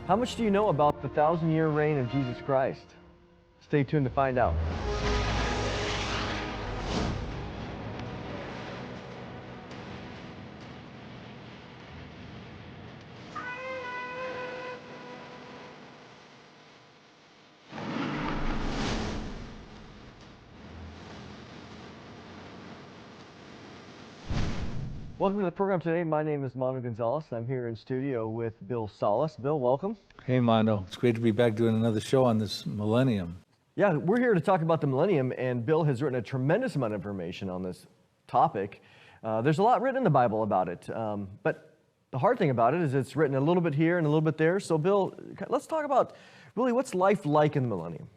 How much do you know about the 1,000-year reign of Jesus Christ? Stay tuned to find out. Welcome to the program today. My name is Mondo Gonzalez. I'm here in studio with Bill Salus. Bill, welcome. Hey, Mondo. It's great to be back doing another show on this Millennium. Yeah, we're here to talk about the Millennium, and Bill has written a tremendous amount of information on this topic. There's a lot written in the Bible about it, but the hard thing about it is it's written a little bit here and a little bit there. So, Bill, let's talk about really what's life like in the Millennium.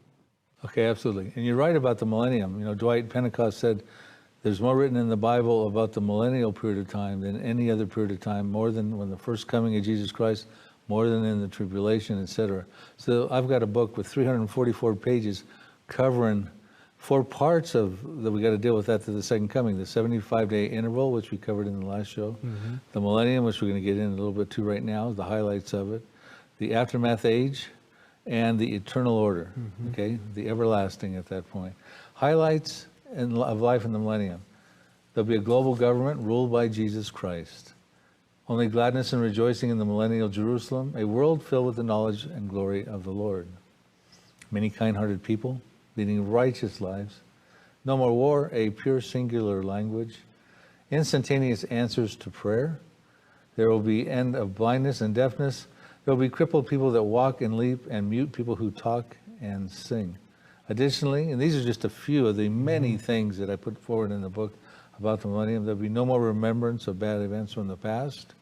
Okay, absolutely. And you're right about the Millennium. You know, Dwight Pentecost said, there's more written in the Bible about the millennial period of time than any other period of time, more than when the first coming of Jesus Christ, more than in the tribulation, etc. So I've got a book with 344 pages covering 4 parts of that we got to deal with after the second coming. The 75-day interval, which we covered in the last show. Mm-hmm. The millennium, which we're going to get in a little bit to right now, the highlights of it. The aftermath age, and the eternal order, okay? The everlasting at that point. Highlights of life in the millennium. There'll be a global government ruled by Jesus Christ. Only gladness and rejoicing in the millennial Jerusalem, a world filled with the knowledge and glory of the Lord. Many kind-hearted people leading righteous lives. No more war, a pure singular language. Instantaneous answers to prayer. There will be end of blindness and deafness. There will be crippled people that walk and leap, and mute people who talk and sing. Additionally, and these are just a few of the many things that I put forward in the book about the millennium, there'll be no more remembrance of bad events from the past.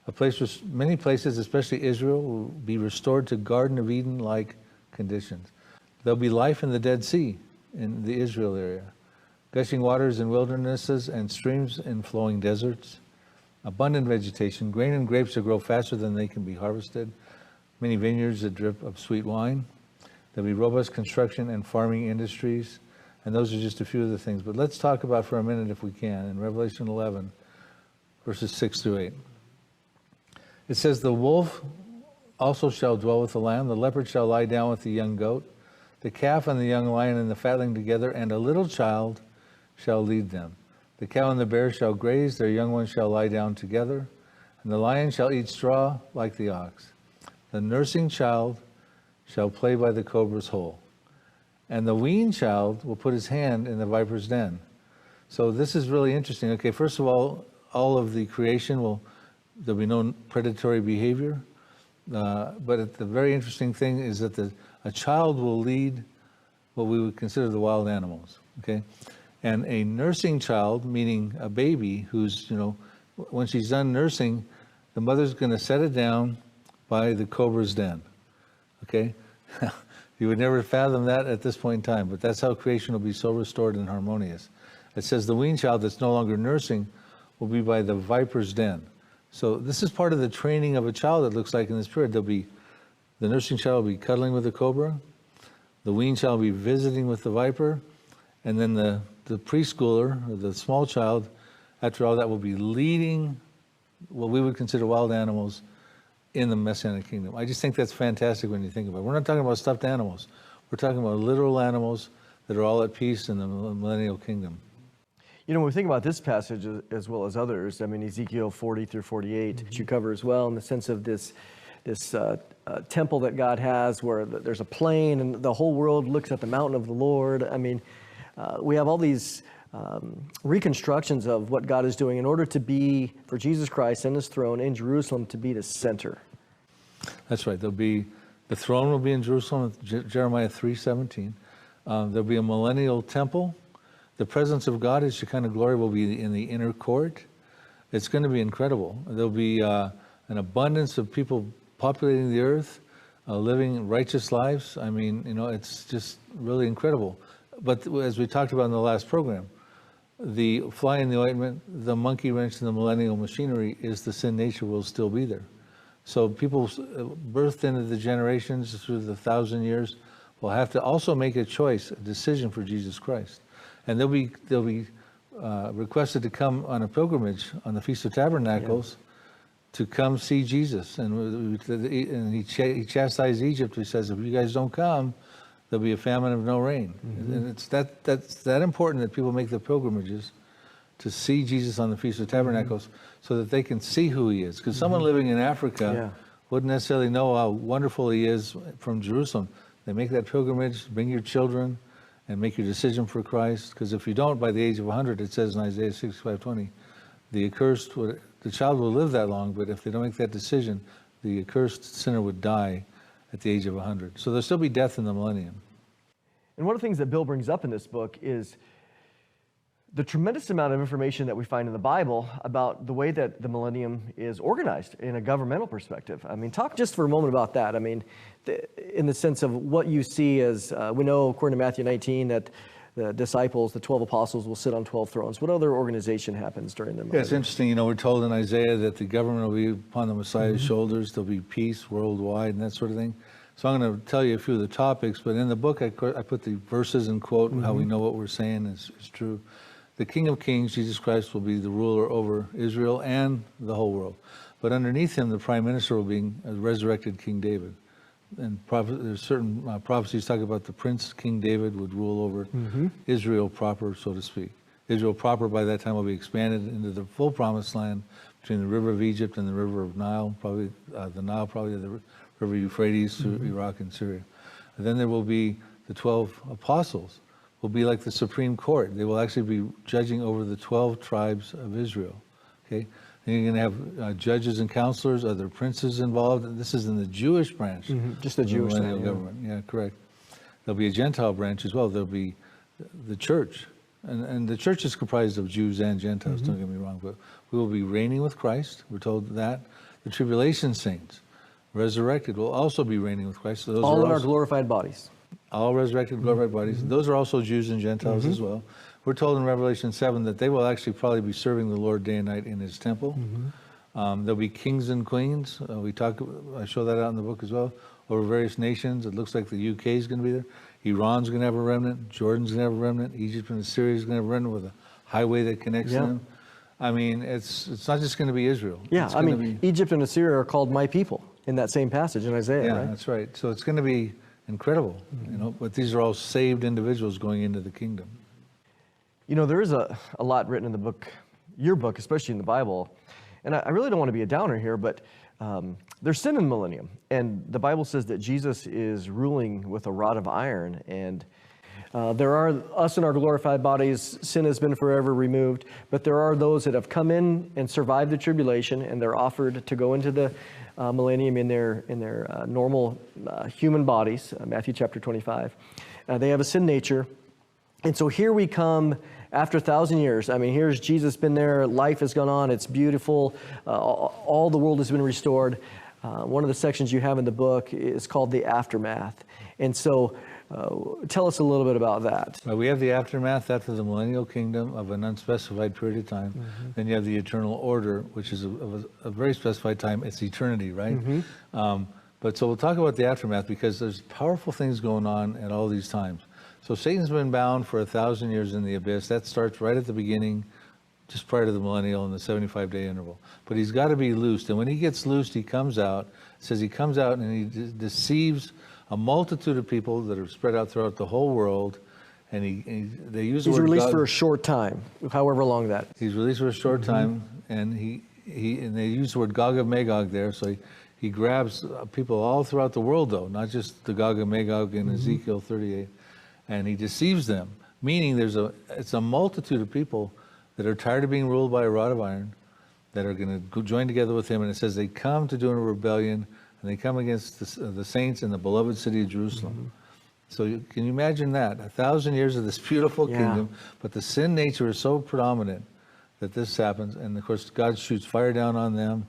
A place where many places, especially Israel, will be restored to Garden of Eden-like conditions. There'll be life in the Dead Sea in the Israel area, gushing waters in wildernesses and streams in flowing deserts, abundant vegetation, grain and grapes that grow faster than they can be harvested, many vineyards that drip of sweet wine. There'll be robust construction and farming industries, and those are just a few of the things. But let's talk about for a minute, if we can, in Revelation 11, verses 6 through 8. It says, the wolf also shall dwell with the lamb, the leopard shall lie down with the young goat, the calf and the young lion and the fatling together, and a little child shall lead them. The cow and the bear shall graze, their young ones shall lie down together, and the lion shall eat straw like the ox. The nursing child shall play by the cobra's hole, and the weaned child will put his hand in the viper's den. So this is really interesting. Okay, first of all of the creation there'll be no predatory behavior, but the very interesting thing is that a child will lead what we would consider the wild animals, okay? And a nursing child, meaning a baby who's, when she's done nursing, the mother's going to set it down by the cobra's den. Okay, you would never fathom that at this point in time, but that's how creation will be so restored and harmonious. It says the weaned child that's no longer nursing will be by the viper's den. So this is part of the training of a child, it looks like, in this period. The nursing child will be cuddling with the cobra, the weaned child will be visiting with the viper, and then the preschooler, or the small child, after all that, will be leading what we would consider wild animals in the Messianic kingdom. I just think that's fantastic when you think about it. We're not talking about stuffed animals. We're talking about literal animals that are all at peace in the millennial kingdom. You know, when we think about this passage as well as others, I mean, Ezekiel 40 through 48, which you cover as well, in the sense of this temple that God has where there's a plain and the whole world looks at the mountain of the Lord. I mean, we have all these reconstructions of what God is doing in order to be, for Jesus Christ and his throne in Jerusalem, to be the center. That's right. The throne will be in Jerusalem, Jeremiah 3:17. There'll be a millennial temple. The presence of God, his Shekinah glory, will be in the inner court. It's going to be incredible. There'll be an abundance of people populating the earth, living righteous lives. I mean, it's just really incredible. But as we talked about in the last program, the fly in the ointment, the monkey wrench in the millennial machinery is the sin nature will still be there. So people birthed into the generations through the 1,000 years will have to also make a choice, a decision for Jesus Christ. And they'll be requested to come on a pilgrimage on the Feast of Tabernacles to come see Jesus. And he chastised Egypt. He says, if you guys don't come, there'll be a famine of no rain. And it's that's that important that people make the pilgrimages to see Jesus on the Feast of Tabernacles so that they can see who he is. Because someone living in Africa wouldn't necessarily know how wonderful he is from Jerusalem. They make that pilgrimage, bring your children, and make your decision for Christ. Because if you don't, by the age of 100, it says in Isaiah 65:20, the child will live that long, but if they don't make that decision, the accursed sinner would die at the age of 100. So there'll still be death in the millennium. And one of the things that Bill brings up in this book is the tremendous amount of information that we find in the Bible about the way that the millennium is organized in a governmental perspective. I mean, talk just for a moment about that. I mean, in the sense of what you see as, we know according to Matthew 19 that the disciples, the 12 apostles, will sit on 12 thrones. What other organization happens during the millennium? Yeah, it's interesting. You know, we're told in Isaiah that the government will be upon the Messiah's shoulders. There'll be peace worldwide and that sort of thing. So I'm going to tell you a few of the topics, but in the book I put the verses in quote, how we know what we're saying is true. The King of Kings, Jesus Christ, will be the ruler over Israel and the whole world. But underneath him, the prime minister will be a resurrected King David. And there's certain prophecies talk about the Prince King David would rule over Israel proper, so to speak. Israel proper by that time will be expanded into the full promised land between the river of Egypt and the river of Nile, probably the river Euphrates through Iraq and Syria. And then there will be the 12 apostles, will be like the Supreme Court. They will actually be judging over the 12 tribes of Israel. Okay, and you're going to have judges and counselors, other princes involved. And this is in the Jewish branch. Just the Jewish government. Yeah, correct. There'll be a Gentile branch as well. There'll be the church. And the church is comprised of Jews and Gentiles, don't get me wrong. But we will be reigning with Christ. We're told that. The tribulation saints, resurrected, will also be reigning with Christ. So those all are in our glorified bodies. All resurrected, glorified bodies. Those are also Jews and Gentiles as well. We're told in Revelation 7 that they will actually probably be serving the Lord day and night in his temple. There'll be kings and queens. I show that out in the book as well, over various nations. It looks like the UK is going to be there. Iran's going to have a remnant. Jordan's going to have a remnant. Egypt and Assyria is going to have a remnant with a highway that connects them. I mean, it's not just going to be Israel. Yeah, I mean, Egypt and Assyria are called my people in that same passage in Isaiah, right? That's right. So it's going to be incredible, you know, but these are all saved individuals going into the kingdom. You know, there is a lot written in the book, your book, especially in the Bible, and I really don't want to be a downer here, but there's sin in the millennium, and the Bible says that Jesus is ruling with a rod of iron, and there are us in our glorified bodies, sin has been forever removed, but there are those that have come in and survived the tribulation, and they're offered to go into the millennium in their normal human bodies, Matthew chapter 25. They have a sin nature. And so here we come after 1,000 years. I mean, here's Jesus been there, life has gone on, it's beautiful, all the world has been restored. One of the sections you have in the book is called the aftermath. And so tell us a little bit about that. We have the aftermath after the millennial kingdom of an unspecified period of time. Then you have the eternal order, which is a very specified time. It's eternity, right? But so we'll talk about the aftermath because there's powerful things going on at all these times. So Satan's been bound for 1,000 years in the abyss. That starts right at the beginning, just prior to the millennial and the 75-day interval. But he's got to be loosed. And when he gets loosed, he comes out. It says he comes out and he deceives a multitude of people that are spread out throughout the whole world. And they use the word He's released God. for a short time, however long that. He's released for a short time, and and they use the word Gog and Magog there. So he grabs people all throughout the world, though, not just the Gog and Magog in Ezekiel 38. And he deceives them, meaning it's a multitude of people that are tired of being ruled by a rod of iron, that are going to join together with him. And it says they come to do a rebellion, and they come against the saints in the beloved city of Jerusalem. So can you imagine that? 1,000 years of this beautiful kingdom, but the sin nature is so predominant that this happens. And of course, God shoots fire down on them.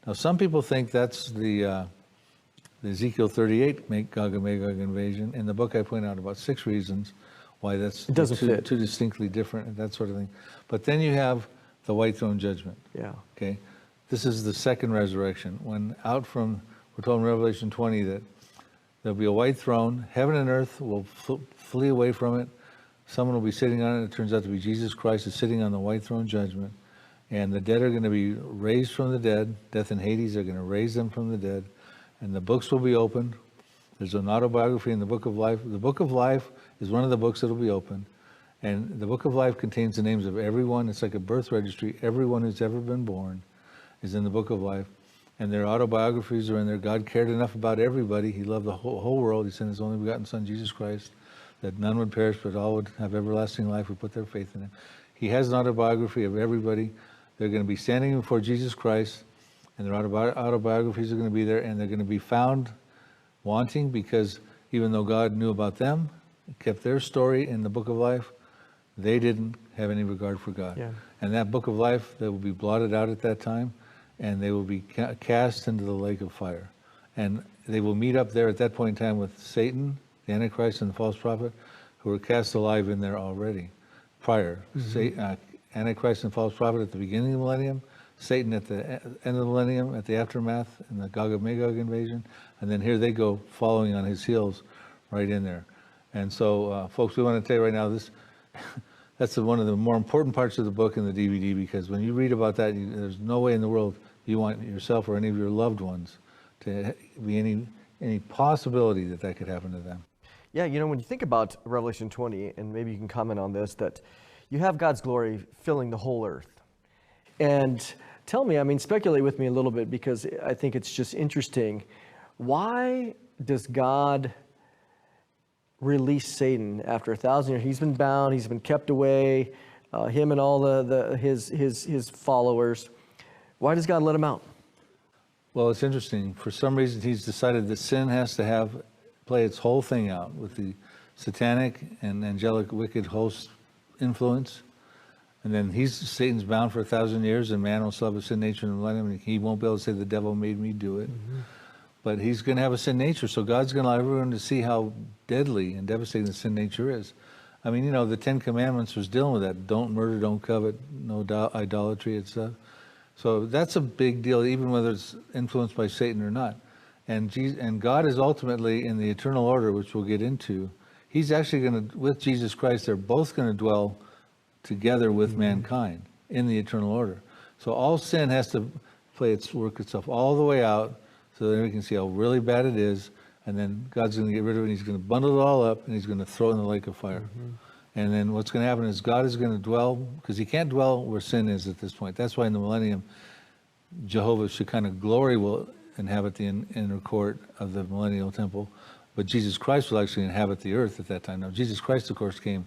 Now, some people think that's the Ezekiel 38 Gog and Magog invasion. In the book, I point out about 6 reasons why that's too distinctly different and that sort of thing. But then you have the white throne judgment. Yeah. Okay. This is the second resurrection. When we're told in Revelation 20 that there'll be a white throne, heaven and earth will flee away from it. Someone will be sitting on it. It turns out to be Jesus Christ is sitting on the white throne judgment. And the dead are going to be raised from the dead. Death and Hades are going to raise them from the dead. And the books will be opened. There's an autobiography in the Book of Life. The Book of Life is one of the books that will be opened. And the Book of Life contains the names of everyone. It's like a birth registry. Everyone who's ever been born is in the Book of Life. And their autobiographies are in there. God cared enough about everybody. He loved the whole world. He sent his only begotten Son, Jesus Christ, that none would perish, but all would have everlasting life who put their faith in him. He has an autobiography of everybody. They're going to be standing before Jesus Christ, and their autobiographies are going to be there, and they're going to be found wanting, because even though God knew about them, kept their story in the Book of Life, they didn't have any regard for God. Yeah. And that Book of Life, that will be blotted out at that time, and they will be cast into the lake of fire. And they will meet up there at that point in time with Satan, the Antichrist, and the false prophet, who were cast alive in there already, prior. Antichrist and false prophet at the beginning of the millennium, Satan at the end of the millennium, at the aftermath, in the Gog and Magog invasion, and then here they go following on his heels right in there. And so, folks, we want to tell you right now, that's one of the more important parts of the book and the DVD, because when you read about that, there's no way in the world you want yourself or any of your loved ones to be any possibility that could happen to them. Yeah, when you think about Revelation 20, and maybe you can comment on this, that you have God's glory filling the whole earth. And tell me, speculate with me a little bit, because I think it's just interesting. Why does God release Satan after 1,000 years? He's been bound, he's been kept away, him and all his followers. Why does God let him out? Well, it's interesting. For some reason, he's decided that sin has to play its whole thing out with the satanic and angelic wicked host influence. And then Satan's bound for 1,000 years, and man will still have a sin nature in the millennium, and he won't be able to say the devil made me do it. Mm-hmm. But he's going to have a sin nature, so God's going to allow everyone to see how deadly and devastating the sin nature is. The 10 Commandments was dealing with that. Don't murder, don't covet, no idolatry, and stuff. So that's a big deal, even whether it's influenced by Satan or not. And God is ultimately in the eternal order, which we'll get into. He's actually going to, with Jesus Christ, they're both going to dwell together with mankind in the eternal order. So all sin has to work itself all the way out, so that we can see how really bad it is, and then God's going to get rid of it, and he's going to bundle it all up, and he's going to throw it in the lake of fire. Mm-hmm. And then what's going to happen is God is going to dwell, because he can't dwell where sin is at this point. That's why in the millennium, Jehovah Shekinah glory will inhabit the inner court of the millennial temple, but Jesus Christ will actually inhabit the earth at that time. Now, Jesus Christ, of course, came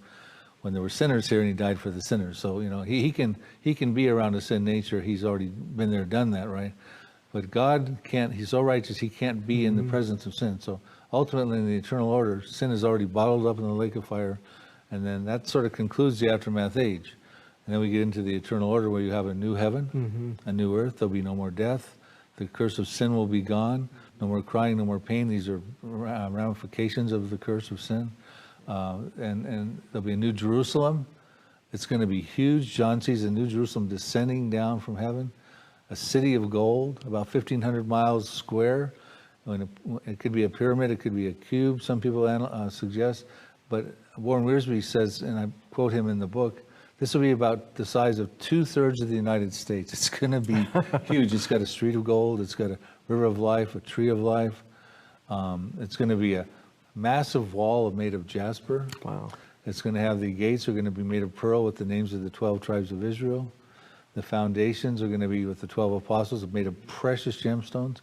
when there were sinners here, and he died for the sinners. So, he can be around a sin nature. He's already been there, done that, right? But God can't, he's so righteous, he can't be in the presence of sin. So ultimately in the eternal order, sin is already bottled up in the lake of fire. And then that sort of concludes the aftermath age. And then we get into the eternal order, where you have a new heaven, a new earth. There'll be no more death. The curse of sin will be gone. No more crying, no more pain. These are ramifications of the curse of sin. And there'll be a new Jerusalem. It's going to be huge. John sees a new Jerusalem descending down from heaven. A city of gold, about 1,500 miles square. It could be a pyramid, it could be a cube, some people suggest. But Warren Wiersbe says, and I quote him in the book, this will be about the size of 2/3 of the United States. It's going to be huge. It's got a street of gold. It's got a river of life, a tree of life. It's going to be a massive wall made of jasper. Wow. It's going to have the gates are going to be made of pearl with the names of the 12 tribes of Israel. The foundations are going to be with the 12 apostles, made of precious gemstones.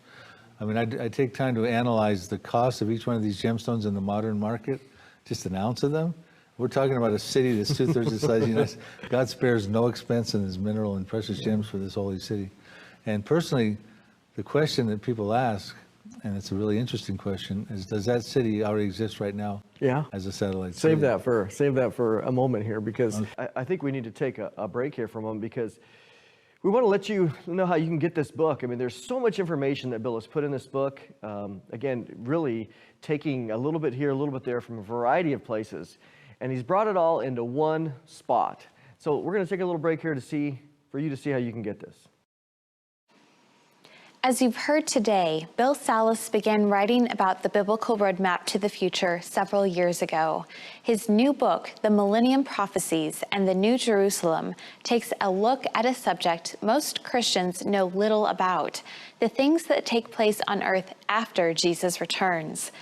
I take time to analyze the cost of each one of these gemstones in the modern market, just an ounce of them. We're talking about a city that's 2/3 the size. God spares no expense in his mineral and precious gems for this holy city. And personally, the question that people ask, and it's a really interesting question, is does that city already exist right now? Yeah. As a satellite Save city? that for a moment here, because I think we need to take a break here for a moment, because we want to let you know how you can get this book. There's so much information that Bill has put in this book. Again, really taking a little bit here, a little bit there from a variety of places. And he's brought it all into one spot. So we're going to take a little break here for you to see how you can get this. As you've heard today, Bill Salus began writing about the biblical roadmap to the future several years ago. His new book, The Millennium Prophecies and the New Jerusalem, takes a look at a subject most Christians know little about, the things that take place on earth after Jesus returns.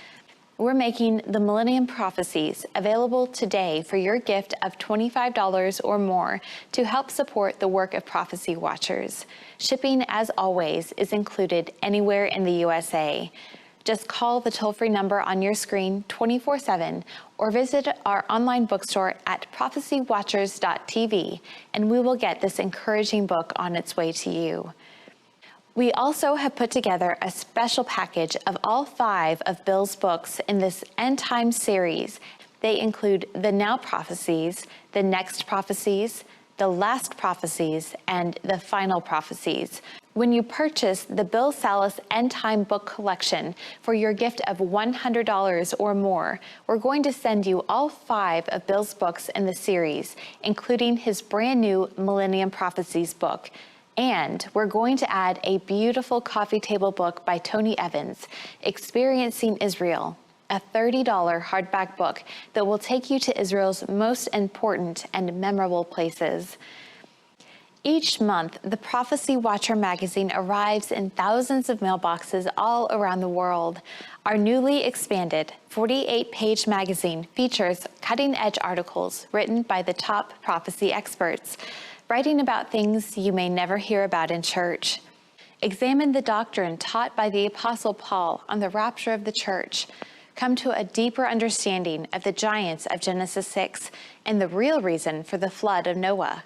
We're making the Millennium Prophecies available today for your gift of $25 or more to help support the work of Prophecy Watchers. Shipping, as always, is included anywhere in the USA. Just call the toll-free number on your screen 24/7 or visit our online bookstore at prophecywatchers.tv, and we will get this encouraging book on its way to you. We also have put together a special package of all 5 of Bill's books in this End Time series. They include the Now Prophecies, the Next Prophecies, the Last Prophecies, and the Final Prophecies. When you purchase the Bill Salus End Time book collection for your gift of $100 or more, we're going to send you all 5 of Bill's books in the series, including his brand new Millennium Prophecies book. And we're going to add a beautiful coffee table book by Tony Evans, Experiencing Israel, a $30 hardback book that will take you to Israel's most important and memorable places. Each month, the Prophecy Watcher magazine arrives in thousands of mailboxes all around the world. Our newly expanded 48-page magazine features cutting-edge articles written by the top prophecy experts, writing about things you may never hear about in church. Examine the doctrine taught by the Apostle Paul on the rapture of the church. Come to a deeper understanding of the giants of Genesis 6 and the real reason for the flood of Noah.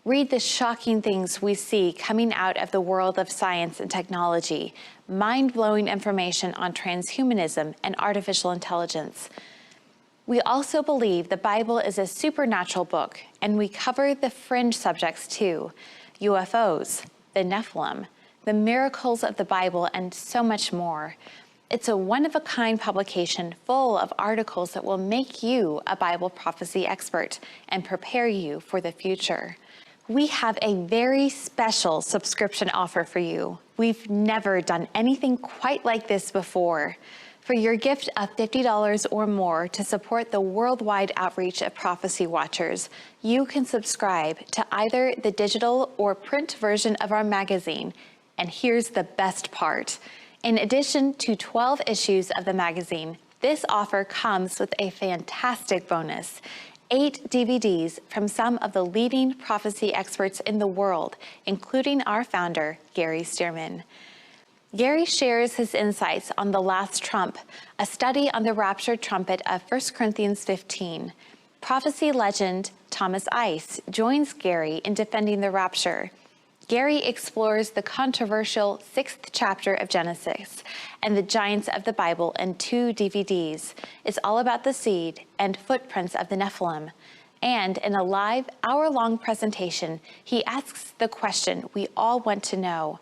Read the shocking things we see coming out of the world of science and technology, mind-blowing information on transhumanism and artificial intelligence. We also believe the Bible is a supernatural book, and we cover the fringe subjects too: UFOs, the Nephilim, the miracles of the Bible, and so much more. It's a one-of-a-kind publication full of articles that will make you a Bible prophecy expert and prepare you for the future. We have a very special subscription offer for you. We've never done anything quite like this before. For your gift of $50 or more to support the worldwide outreach of Prophecy Watchers, you can subscribe to either the digital or print version of our magazine. And here's the best part. In addition to 12 issues of the magazine, this offer comes with a fantastic bonus: 8 DVDs from some of the leading prophecy experts in the world, including our founder, Gary Stearman. Gary shares his insights on the last trump, a study on the raptured trumpet of 1 Corinthians 15. Prophecy legend Thomas Ice joins Gary in defending the rapture. Gary explores the controversial 6th chapter of Genesis and the giants of the Bible in 2 DVDs. It's all about the seed and footprints of the Nephilim. And in a live hour-long presentation, he asks the question we all want to know: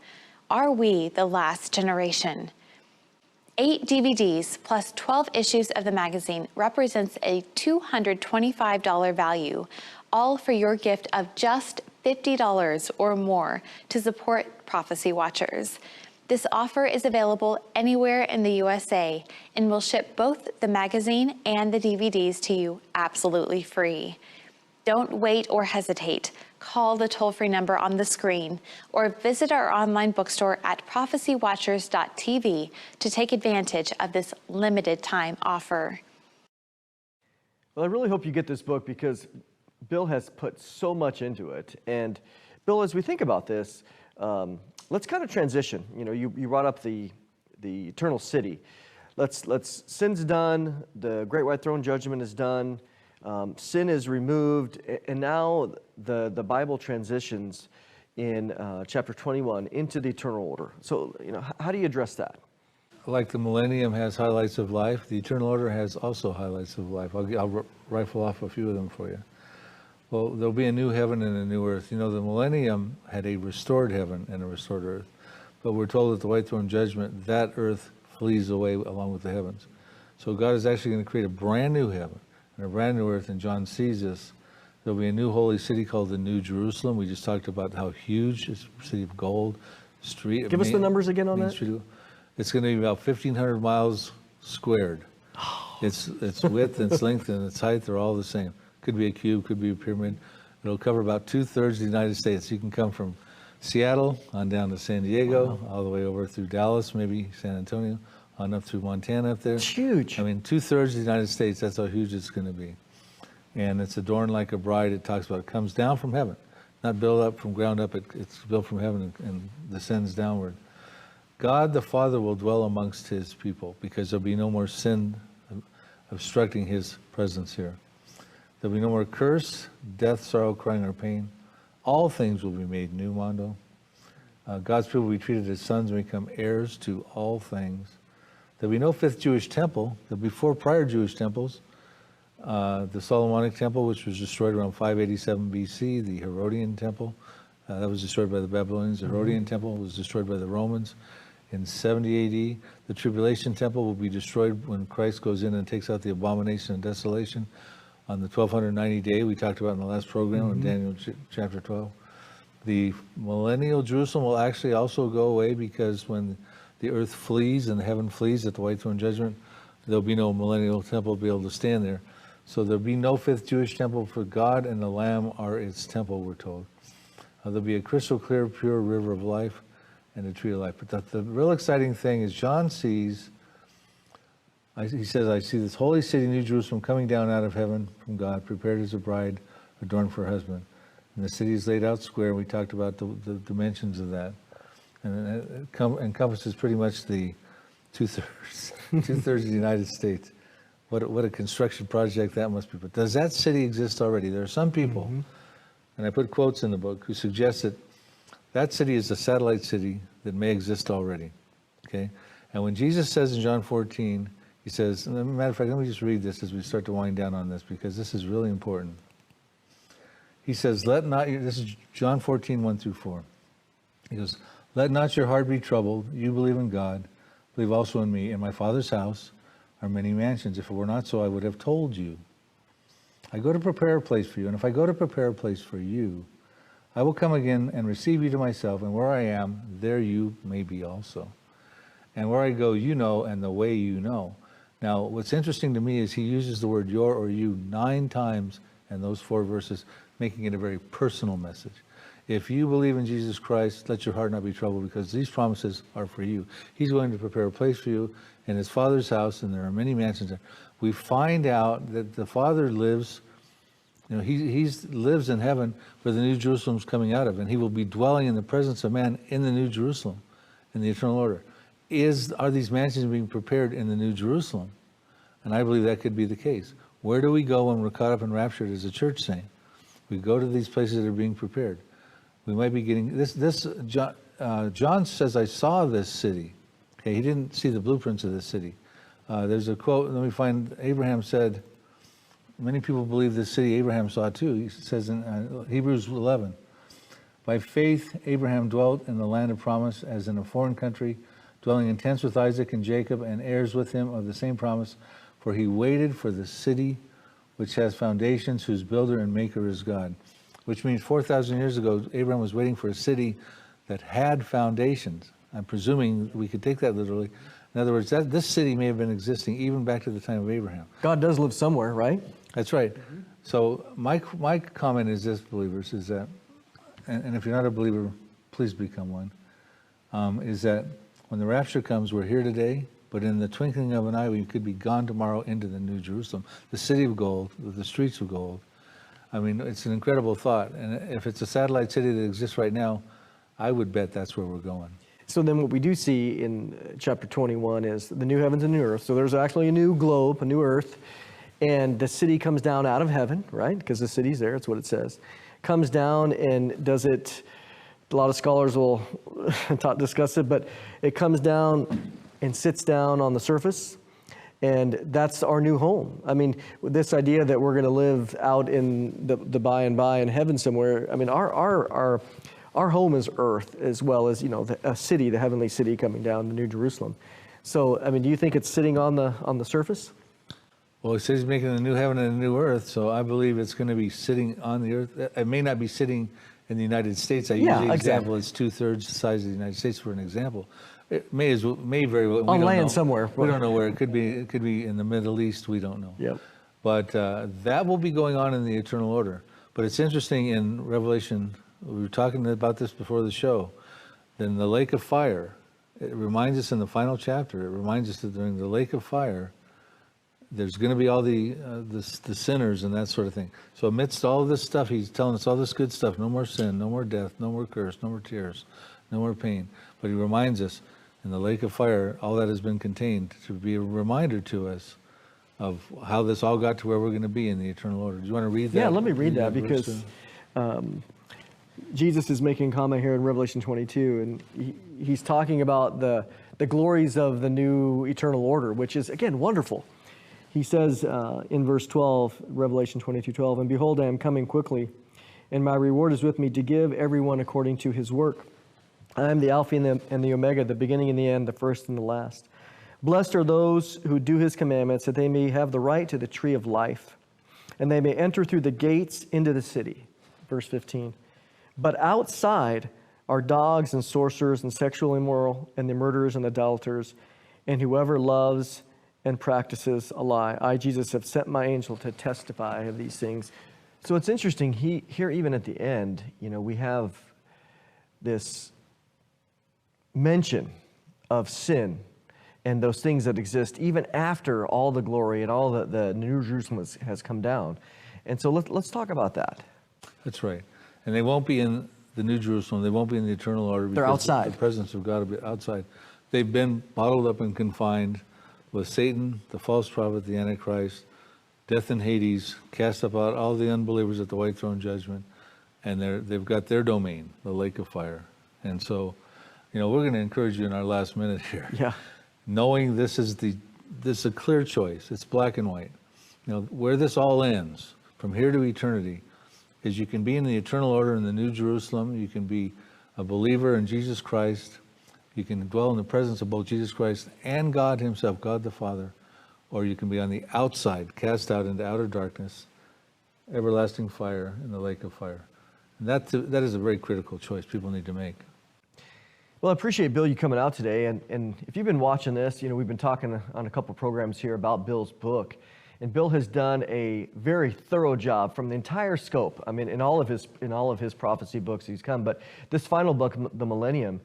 are we the last generation? 8 DVDs plus 12 issues of the magazine represents a $225 value, all for your gift of just $50 or more to support Prophecy Watchers. This offer is available anywhere in the USA and will ship both the magazine and the DVDs to you absolutely free. Don't wait or hesitate. Call the toll-free number on the screen or visit our online bookstore at prophecywatchers.tv to take advantage of this limited time offer. Well, I really hope you get this book because Bill has put so much into it. And Bill, as we think about this, let's kind of transition. You know, you brought up the eternal city. Sin's done, the great white throne judgment is done, sin is removed, and now the Bible transitions in chapter 21 into the eternal order. So, you know, how do you address that? Like the millennium has highlights of life, the eternal order has also highlights of life. I'll rifle off a few of them for you. Well, there'll be a new heaven and a new earth. You know, the millennium had a restored heaven and a restored earth. But we're told that the white throne judgment, that earth flees away along with the heavens. So God is actually going to create a brand new heaven and a brand new earth, and John sees this. There'll be a new holy city called the New Jerusalem. We just talked about how huge it's a city of gold, street. Give us the numbers again on Main that. Street. It's going to be about 1,500 miles squared. Its width, its length, and its height are all the same. Could be a cube, could be a pyramid. It'll cover about 2/3 of the United States. You can come from Seattle on down to San Diego, all the way over through Dallas, maybe San Antonio, on up through Montana up there. It's huge. I mean, 2/3 of the United States, that's how huge it's going to be. And it's adorned like a bride. It talks about it comes down from heaven, not built up from ground up. It's built from heaven and descends downward. God the Father will dwell amongst his people because there'll be no more sin obstructing his presence here. There'll be no more curse, death, sorrow, crying, or pain. All things will be made new, Mondo. God's people will be treated as sons and become heirs to all things. There'll be no fifth Jewish temple. There'll be 4 prior Jewish temples. The Solomonic temple, which was destroyed around 587 BC, the Herodian temple, that was destroyed by the Babylonians. The Herodian temple was destroyed by the Romans in 70 AD. The Tribulation temple will be destroyed when Christ goes in and takes out the abomination and desolation on the 1290 day we talked about in the last program in Daniel chapter 12. The millennial Jerusalem will actually also go away because when the earth flees and the heaven flees at the white throne judgment, there'll be no millennial temple to be able to stand there. So there'll be no fifth Jewish temple, for God and the Lamb are its temple, we're told. There'll be a crystal clear, pure river of life and a tree of life. But the real exciting thing is John sees, he says, I see this holy city, New Jerusalem, coming down out of heaven from God, prepared as a bride, adorned for her husband. And the city is laid out square. We talked about the dimensions of that. And it encompasses pretty much the 2/3 of the United States. What a construction project that must be. But does that city exist already? There are some people, and I put quotes in the book, who suggest that that city is a satellite city that may exist already. Okay? And when Jesus says in John 14, he says, as a matter of fact, let me just read this as we start to wind down on this, because this is really important. He says, this is John 14, 1-4. He goes, let not your heart be troubled. You believe in God, believe also in me. In my Father's house are many mansions. If it were not so, I would have told you. I go to prepare a place for you. And if I go to prepare a place for you, I will come again and receive you to myself. And where I am, there you may be also. And where I go, you know, and the way you know. Now, what's interesting to me is he uses the word your or you 9 times in those 4 verses, making it a very personal message. If you believe in Jesus Christ, let your heart not be troubled, because these promises are for you. He's going to prepare a place for you in his Father's house, and there are many mansions there. We find out that the Father lives, he lives in heaven where the New Jerusalem's coming out of, and he will be dwelling in the presence of man in the New Jerusalem, in the eternal order. Are these mansions being prepared in the New Jerusalem? And I believe that could be the case. Where do we go when we're caught up and raptured as a church saint? We go to these places that are being prepared. We might be getting this. John says, I saw this city. Okay, he didn't see the blueprints of this city. There's a quote, let me find, Abraham said, many people believe this city Abraham saw too. He says in Hebrews 11, by faith Abraham dwelt in the land of promise as in a foreign country, dwelling in tents with Isaac and Jacob and heirs with him of the same promise, for he waited for the city which has foundations, whose builder and maker is God. Which means 4,000 years ago, Abraham was waiting for a city that had foundations. I'm presuming we could take that literally. In other words, this city may have been existing even back to the time of Abraham. God does live somewhere, right? That's right. So my comment is this, believers, is that, and if you're not a believer, please become one, is that when the rapture comes, we're here today, but in the twinkling of an eye, we could be gone tomorrow into the New Jerusalem, the city of gold, with the streets of gold. I mean, it's an incredible thought. And if it's a satellite city that exists right now, I would bet that's where we're going. So then what we do see in chapter 21 is the new heavens and new earth. So there's actually a new globe, a new earth, and the city comes down out of heaven, right? Because the city's there, that's what it says. Comes down, and does it, a lot of scholars will discuss it, but it comes down and sits down on the surface. And that's our new home. I mean, this idea that we're going to live out in the by and by in heaven somewhere. I mean, our home is earth, as well as a city, the heavenly city coming down, the New Jerusalem. So, I mean, do you think it's sitting on the surface? Well, it says he's making a new heaven and a new earth, so I believe it's going to be sitting on the earth. It may not be sitting in the United States, I use Yeah, the example, exactly. it's 2/3 the size of the United States for an example. It may very well, we On don't land know. somewhere. We don't know where. It could be in the Middle East, we don't know. Yep. But that will be going on in the eternal order. But it's interesting in Revelation, we were talking about this before the show, then the lake of fire, it reminds us in the final chapter, it reminds us that during the lake of fire, there's going to be all the sinners and that sort of thing. So amidst all of this stuff, he's telling us all this good stuff, no more sin, no more death, no more curse, no more tears, no more pain. But he reminds us, in the lake of fire, all that has been contained to be a reminder to us of how this all got to where we're going to be in the eternal order. Do you want to read that? Yeah, let me read that verse, because Jesus is making a comment here in Revelation 22, and he's talking about the glories of the new eternal order, which is, again, wonderful. He says in verse 12, Revelation 22:12, "And behold, I am coming quickly, and my reward is with me to give everyone according to his work. I am the Alpha and the Omega, the beginning and the end, the first and the last. Blessed are those who do his commandments, that they may have the right to the tree of life, and they may enter through the gates into the city." Verse 15. "But outside are dogs and sorcerers and sexual immoral and the murderers and adulterers, and whoever loves and practices a lie. I, Jesus, have sent my angel to testify of these things." So it's interesting, here even at the end, we have this mention of sin and those things that exist even after all the glory and all the New Jerusalem has come down. And so let's talk about that. That's right. And they won't be in the New Jerusalem. They won't be in the eternal order. They're outside. The presence of God will be outside. They've been bottled up and confined with Satan, the false prophet, the Antichrist, death and Hades, cast up out all the unbelievers at the white throne judgment, and they've got their domain, the lake of fire. And so, we're going to encourage you in our last minute here. Yeah. Knowing this is a clear choice. It's black and white. Where this all ends, from here to eternity, is you can be in the eternal order in the New Jerusalem. You can be a believer in Jesus Christ. You can dwell in the presence of both Jesus Christ and God himself, God the Father. Or you can be on the outside, cast out into outer darkness, everlasting fire in the lake of fire. And that is a very critical choice people need to make. Well, I appreciate, Bill, you coming out today. And if you've been watching this, we've been talking on a couple programs here about Bill's book. And Bill has done a very thorough job from the entire scope. I mean, in all of his prophecy books he's come. But this final book, The Millennium,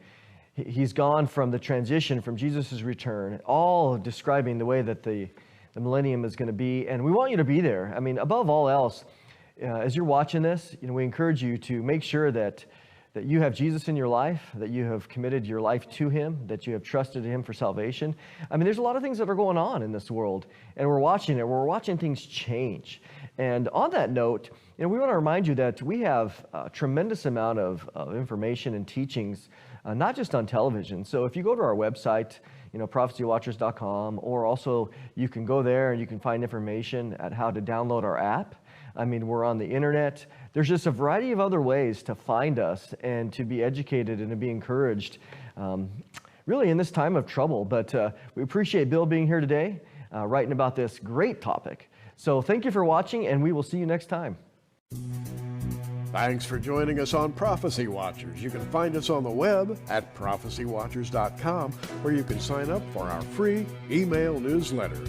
he's gone from the transition, from Jesus' return, all describing the way that the millennium is going to be. And we want you to be there. I mean, above all else, as you're watching this, we encourage you to make sure that you have Jesus in your life, that you have committed your life to him, that you have trusted him for salvation. I mean, there's a lot of things that are going on in this world, and we're watching it. We're watching things change. And on that note, we want to remind you that we have a tremendous amount of information and teachings, not just on television. So if you go to our website, prophecywatchers.com, or also you can go there and you can find information at how to download our app. I mean, we're on the internet. There's just a variety of other ways to find us and to be educated and to be encouraged, really in this time of trouble. But we appreciate Bill being here today, writing about this great topic. So thank you for watching, and we will see you next time. Thanks for joining us on Prophecy Watchers. You can find us on the web at prophecywatchers.com, where you can sign up for our free email newsletter.